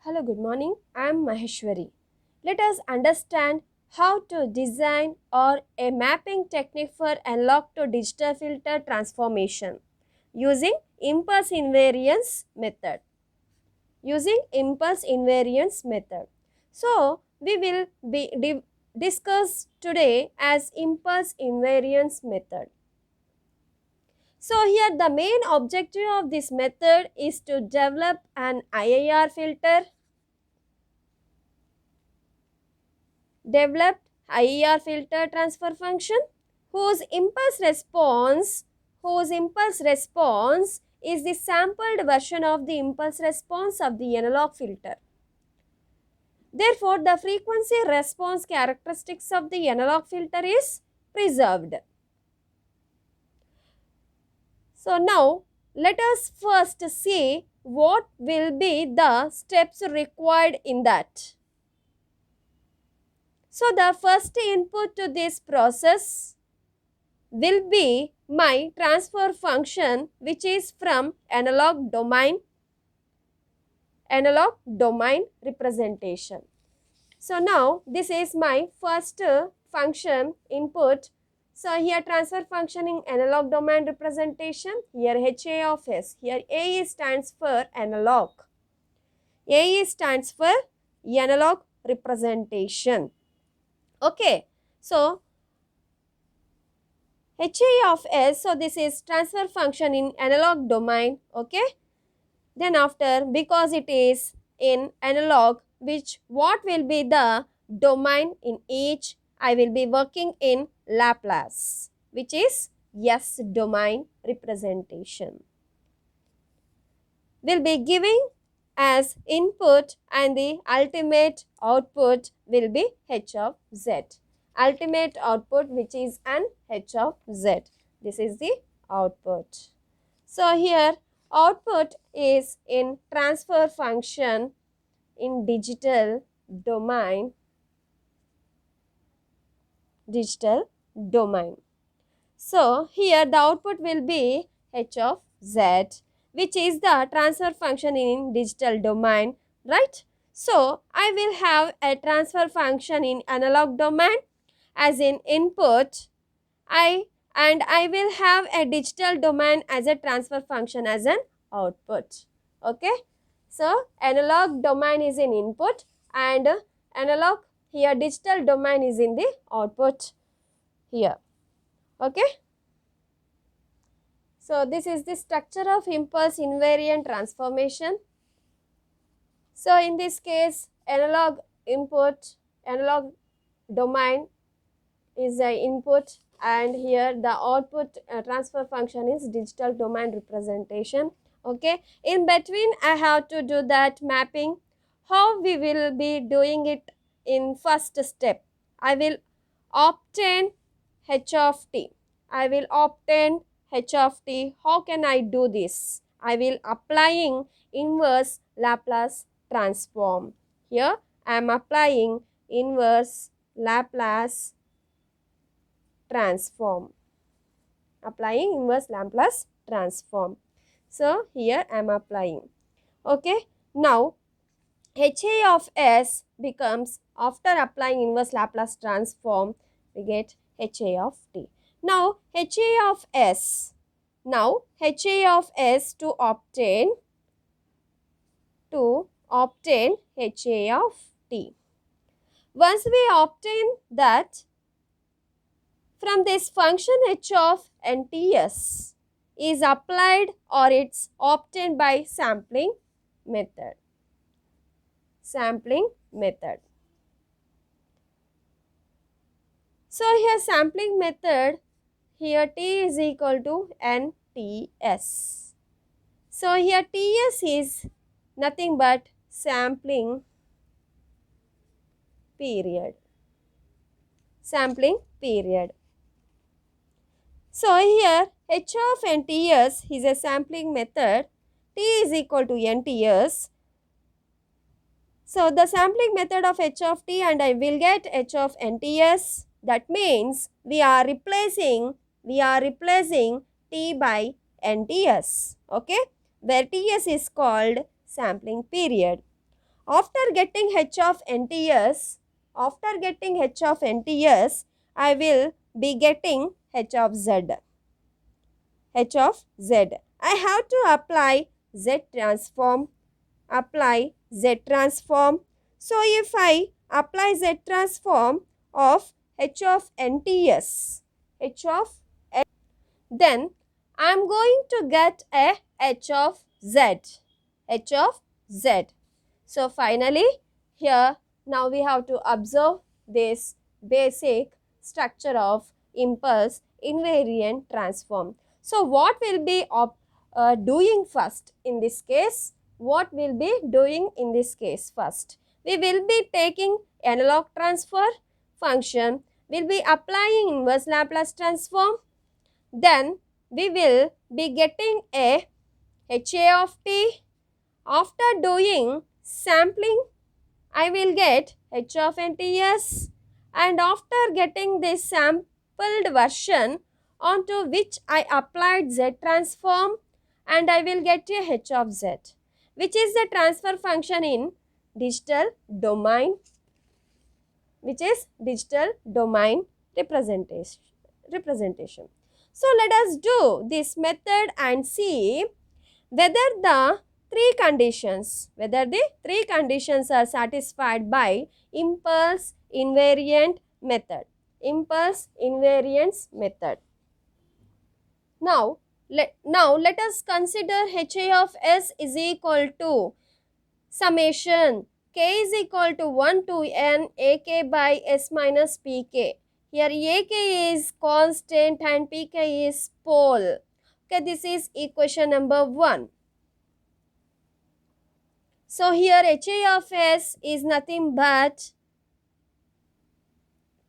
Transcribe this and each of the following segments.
Hello, good morning. I am Maheshwari. Let us understand how to design or a mapping technique for analog to digital filter transformation using impulse invariance method. So, we will discuss today as impulse invariance method. So, here the main objective of this method is to develop an IIR filter, developed IER filter transfer function whose impulse response is the sampled version of the impulse response of the analog filter. Therefore, the frequency response characteristics of the analog filter is preserved. So, now let us first see what will be the steps required in that. So, the first input to this process will be my transfer function, which is from analog domain representation. So, now this is my first function input. So, here transfer function in analog domain representation, here HA of S, here A stands for analog, A stands for analog representation. Okay, so HA of S, so this is transfer function in analog domain, okay. Then after, because it is in analog, what will be the domain in each, I will be working in Laplace, which is S domain representation. Will be giving as input and the ultimate output will be H of Z. Ultimate output which is an H of Z. This is the output. So, here output is in transfer function in digital domain. So, here the output will be H of Z, which is the transfer function in digital domain, right? So, I will have a transfer function in analog domain as in input, and I will have a digital domain as a transfer function as an output. Okay. So, analog domain is in input and analog here digital domain is in the output here. Okay. So, this is the structure of impulse invariant transformation. So, in this case analog domain is the input and here the output transfer function is digital domain representation. Okay, in between I have to do that mapping. How we will be doing it in first step? I will obtain H of t. I will obtain H of t. How can I do this? I will applying inverse Laplace transform. Here I am applying inverse Laplace transform. Applying inverse Laplace transform. So, here I am applying. Okay. Now, HA of S becomes, after applying inverse Laplace transform, we get HA of t. Now, HA of S. Now, HA of S to obtain HA of t. Once we obtain that, from this function H of NTS is applied or it's obtained by sampling method. So, here sampling method, here T is equal to NTS. So, here TS is nothing but sampling period. So, here H of NTS is a sampling method, T is equal to NTS. So, the sampling method of H of T and I will get H of NTS. That means we are replacing T by NTS, okay, where TS is called sampling period. After getting h of NTS, I will be getting h of z. H of z. I have to apply z transform. So if I apply z transform of h of NTS, then I am going to get a h of z. So finally here now we have to observe this basic structure of impulse invariant transform. So what will be doing first in this case? What will be doing in this case first? We will be taking analog transfer function, will be applying inverse Laplace transform, then we will be getting a HA of t. After doing sampling, I will get H of NTS, and after getting this sampled version onto which I applied Z transform, and I will get a H of Z, which is the transfer function in digital domain, representation. So let us do this method and see whether the three conditions are satisfied by impulse invariant method. Now let us consider HA of S is equal to summation k is equal to 1 to n ak by s minus pk. Here ak is constant and pk is pole. Okay, this is equation number 1. So here HA of S is nothing but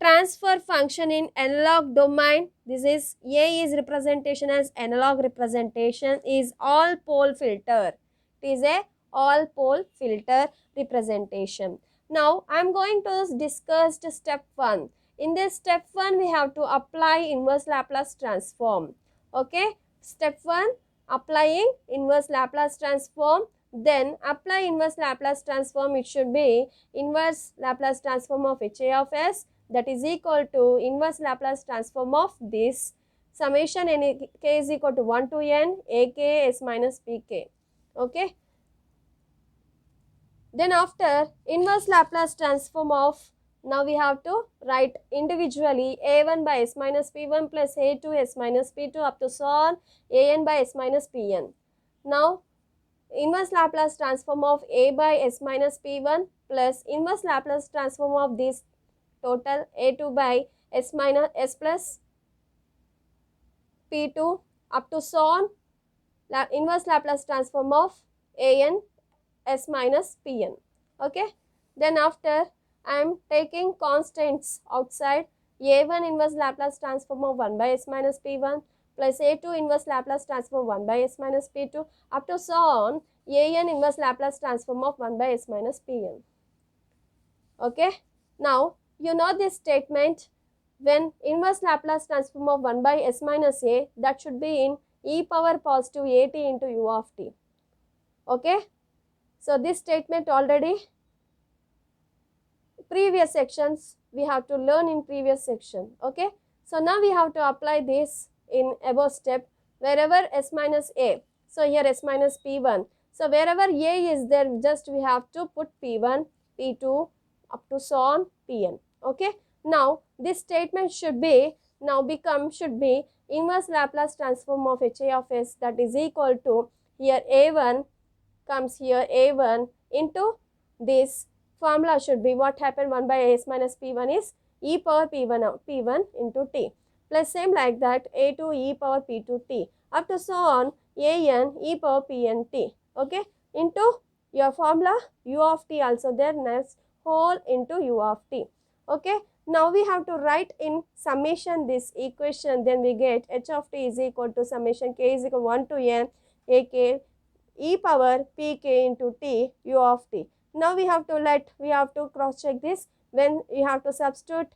transfer function in analog domain. This is A is representation as analog representation, is all pole filter. It is a all pole filter representation. Now I am going to discuss step 1. In this step 1 we have to apply inverse Laplace transform. Okay, step 1, applying inverse Laplace transform. Then apply inverse Laplace transform. It should be inverse Laplace transform of HA of S, that is equal to inverse Laplace transform of this summation n k is equal to 1 to n ak s minus pk. Okay. Then after inverse Laplace transform of, now we have to write individually a1 by s minus p1 plus a2 s minus p2 up to so on an by s minus pn. Now inverse Laplace transform of a by s minus p1 plus inverse Laplace transform of this total a2 by s minus s plus p2 up to so on inverse Laplace transform of an s minus pn. Okay, then after I am taking constants outside, a1 inverse Laplace transform of 1 by s minus p1 plus a2 inverse Laplace transform of 1 by s minus p2 up to so on an inverse Laplace transform of 1 by s minus pn. Okay, now you know this statement, when inverse Laplace transform of 1 by s minus a, that should be in e power positive at into u of t. Okay, so this statement already previous sections we have to learn in previous section. Okay, so now we have to apply this in above step wherever s minus a. So here s minus p1. So wherever a is there, just we have to put p1, p2 up to so on pn. Okay, now this statement should be inverse Laplace transform of HA of S, that is equal to, here a1 comes here a1 into this formula should be what happened, 1 by s minus p1 is e power p1 into t plus same like that a2 e power p2 t up to so on an e power pn t. Okay, into your formula u of t also there, next whole into u of t. Okay, now we have to write in summation this equation, then we get h of t is equal to summation k is equal to 1 to n ak e power pk into t u of t. Now we have to cross check this. When you have to substitute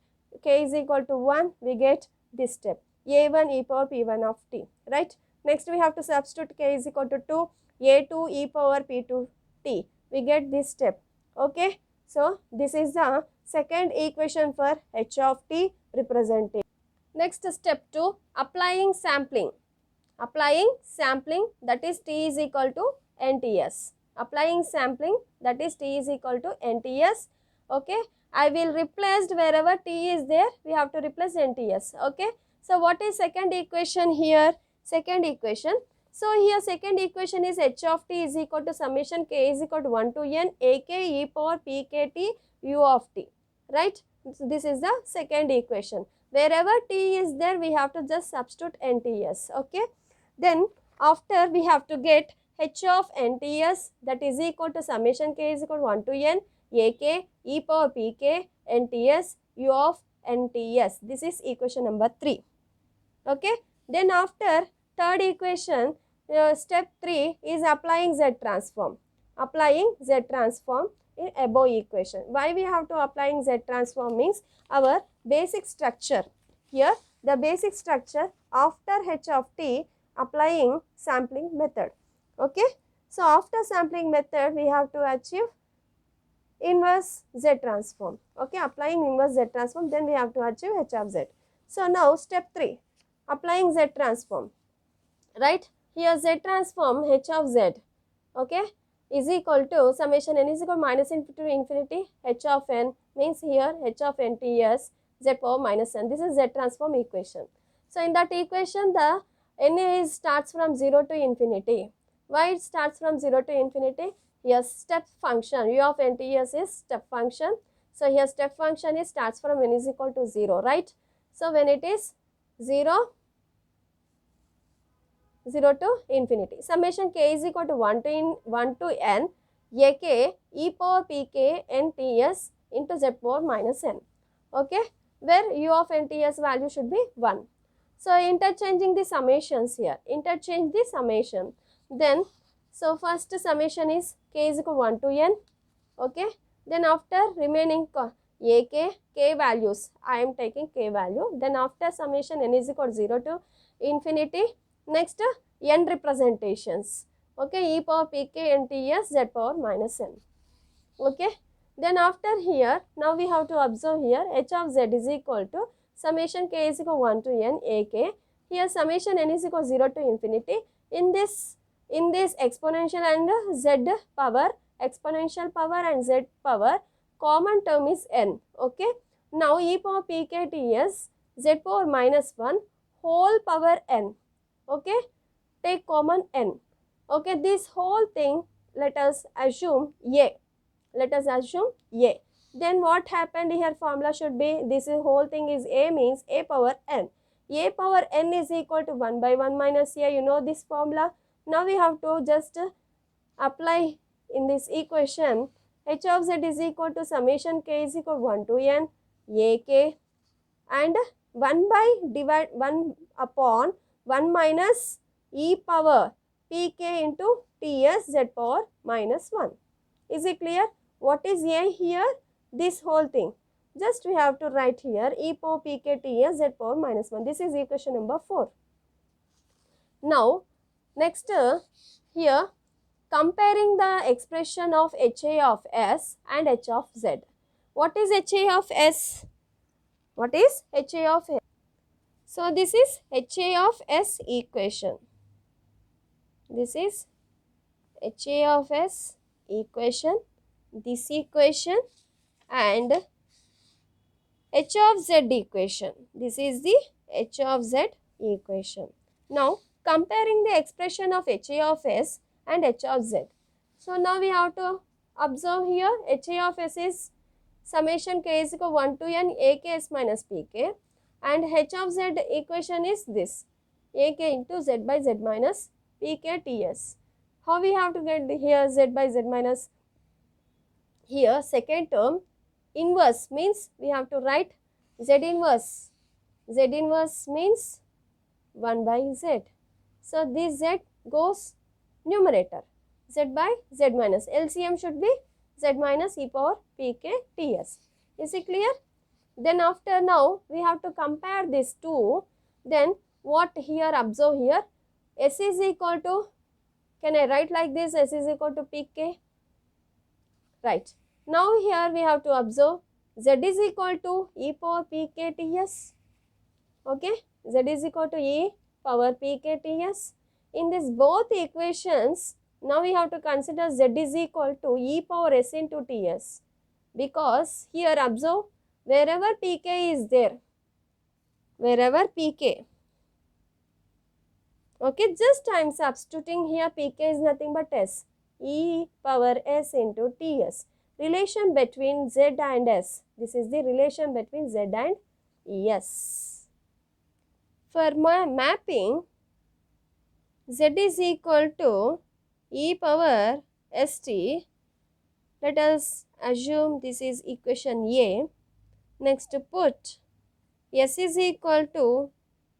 k is equal to 1, we get this step a1 e power p1 of t, right. Next we have to substitute k is equal to 2, a2 e power p2 t, we get this step Okay, so this is the second equation for h of t representation. Next, step 2, applying sampling. Applying sampling, that is t is equal to nts. Applying sampling, that is t is equal to nts. Okay, I will replace wherever t is there, we have to replace nts. Okay, so what is second equation here? Second equation, so here second equation is h of t is equal to summation k is equal to 1 to n ak e power pkt u of t, right? So this is the second equation. Wherever t is there, we have to just substitute nts. Okay, then after we have to get h of nts, that is equal to summation k is equal to 1 to n ak e power pk nts u of nts. This is equation number 3. Okay, then after third equation, step 3 is applying z transform. Applying z transform in above equation. Why we have to applying z transform means our basic structure. Here the basic structure after h of t, applying sampling method. Okay, so after sampling method we have to achieve inverse z transform. Okay, applying inverse z transform, then we have to achieve h of z. So now step 3, applying z transform, right? Here z transform h of z, okay, is equal to summation n is equal to minus infinity to infinity h of n, means here h of nts z power minus n. This is z transform equation. So in that equation the n is starts from 0 to infinity. Why it starts from 0 to infinity? Here step function u of nts is step function. So here step function is starts from n is equal to 0, right? So when it is 0 to infinity, summation k is equal to 1 to n ak e power pk nts into z power minus n. Okay, where u of nts value should be 1. So interchanging the summations here, interchange the summation. Then so first summation is k is equal to 1 to n. Okay, then after remaining ak k values, I am taking k value. Then after summation n is equal to 0 to infinity. Next n representations. Okay, e power pk nts z power minus n. Okay, then after here, now we have to observe here h of z is equal to summation k is equal to 1 to n ak. Here summation n is equal to 0 to infinity. In this exponential and z power, exponential power and z power, common term is n. Okay, now e power pk ts z power minus 1 whole power n. Okay, take common n. Okay, this whole thing let us assume a. Let us assume a. Then what happened here, formula should be, this whole thing is a, means a power n. A power n is equal to 1 by 1 minus a. You know this formula. Now we have to just apply in this equation. H of z is equal to summation k is equal to 1 to n ak and 1 by divide 1 upon 1 minus e power pk into ts z power minus 1. Is it clear? What is a here? This whole thing. Just we have to write here e power pk ts z power minus 1. This is equation number 4. Now, next here comparing the expression of HA of S and H of Z. What is HA of S? What is HA of S? So, this is HA of S equation. This is HA of S equation, this equation and H of Z equation. This is the H of Z equation. Now, comparing the expression of HA of S and H of Z. So, now we have to observe here HA of S is summation k is equal to 1 to n aks minus pk and H of Z equation is this ak into z by z minus pk ts. How we have to get here z by z minus? Here second term inverse means we have to write z inverse. Z inverse means 1 by z. So, this z goes numerator, z by z minus. LCM should be z minus e power pk ts. Is it clear? Then after now we have to compare these two. Then what here observe here? S is equal to, can I write like this, S is equal to pk? Right. Now here we have to observe z is equal to e power pk ts. Okay, z is equal to e power pk ts. In this both equations, now we have to consider z is equal to e power s into ts, because here observe wherever pk is there, wherever pk, okay, just I am substituting here pk is nothing but s, e power s into ts. Relation between z and s, this is the relation between z and s. For my mapping, z is equal to e power st. Let us assume this is equation A. Next put s is equal to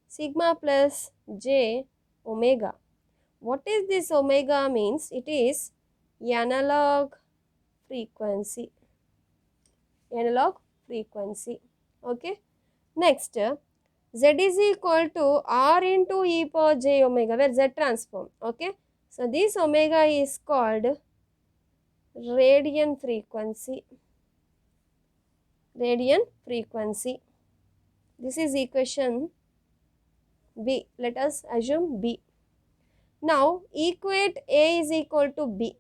sigma plus j omega. What is this omega means? It is analog frequency. Analog frequency. Okay. Next, z is equal to r into e power j omega, where z transform. Okay. So this omega is called radian frequency. Radian frequency. This is equation B. Let us assume B. Now equate A is equal to B.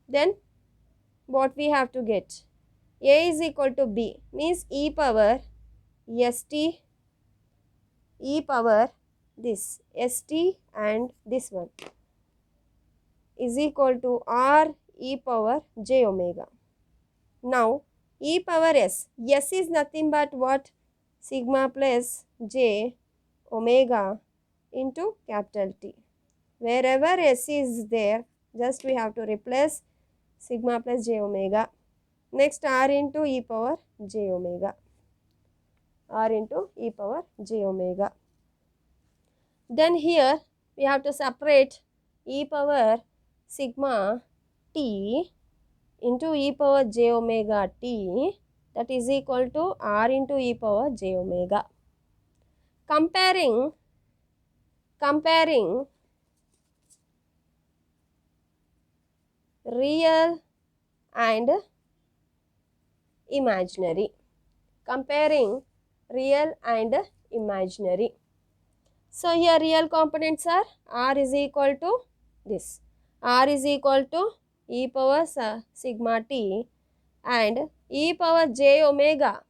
Then what we have to get? A is equal to B means e power st, e power this st and this one is equal to r e power j omega. Now e power s, s is nothing but what? Sigma plus j omega into capital T. Wherever s is there, just we have to replace sigma plus j omega. Next r into e power j omega. R into e power j omega. Then here we have to separate e power sigma t into e power j omega t, that is equal to r into e power j omega. Comparing real and imaginary. Comparing real and imaginary. So here real components are r is equal to this. R is equal to e power sigma t and e power j omega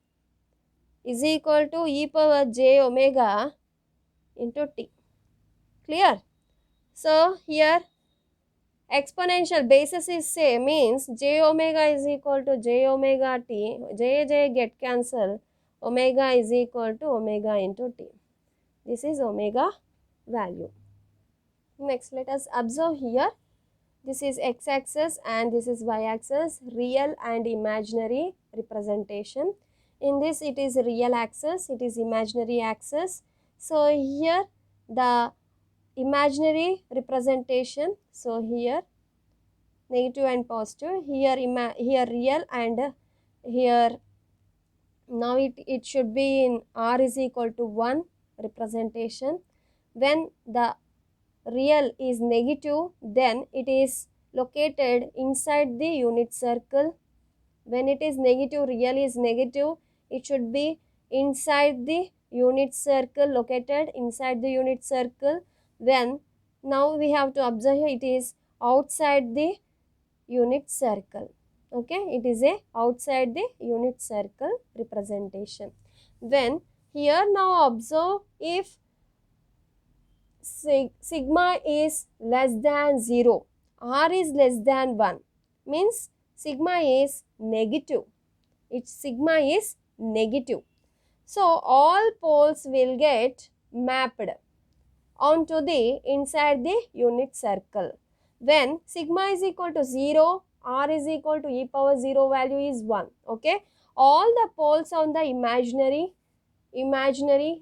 is equal to e power j omega into t. Clear? So here exponential basis is same, means j omega is equal to j omega t, j get cancel, omega is equal to omega into t. This is omega value. Next let us observe here, this is x-axis and this is y-axis, real and imaginary representation. In this it is real axis, it is imaginary axis. So here the imaginary representation, so here negative and positive, here real and here now it should be in r is equal to 1 representation. When the real is negative, then it is located inside the unit circle. When it is negative, real is negative, it should be inside the unit circle, located inside the unit circle. When now we have to observe here, it is outside the unit circle. Okay, it is a outside the unit circle representation. When here now observe, if sigma is less than 0, r is less than 1, means sigma is negative. Its sigma is negative. So all poles will get mapped onto the inside the unit circle. When sigma is equal to 0, r is equal to e power 0 value is 1. Okay, all the poles on the imaginary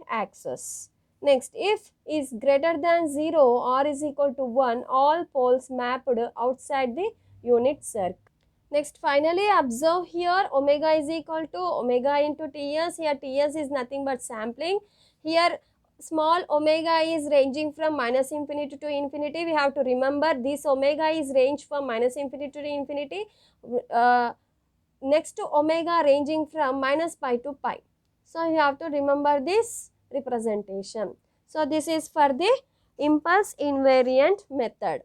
axis. Next, if is greater than 0, r is equal to 1, all poles mapped outside the unit circle. Next, finally observe here, omega is equal to omega into ts. Here ts is nothing but sampling. Here small omega is ranging from minus infinity to infinity, we have to remember this omega is range from minus infinity to infinity. Next to omega ranging from minus pi to pi. So you have to remember this representation. So this is for the impulse invariant method.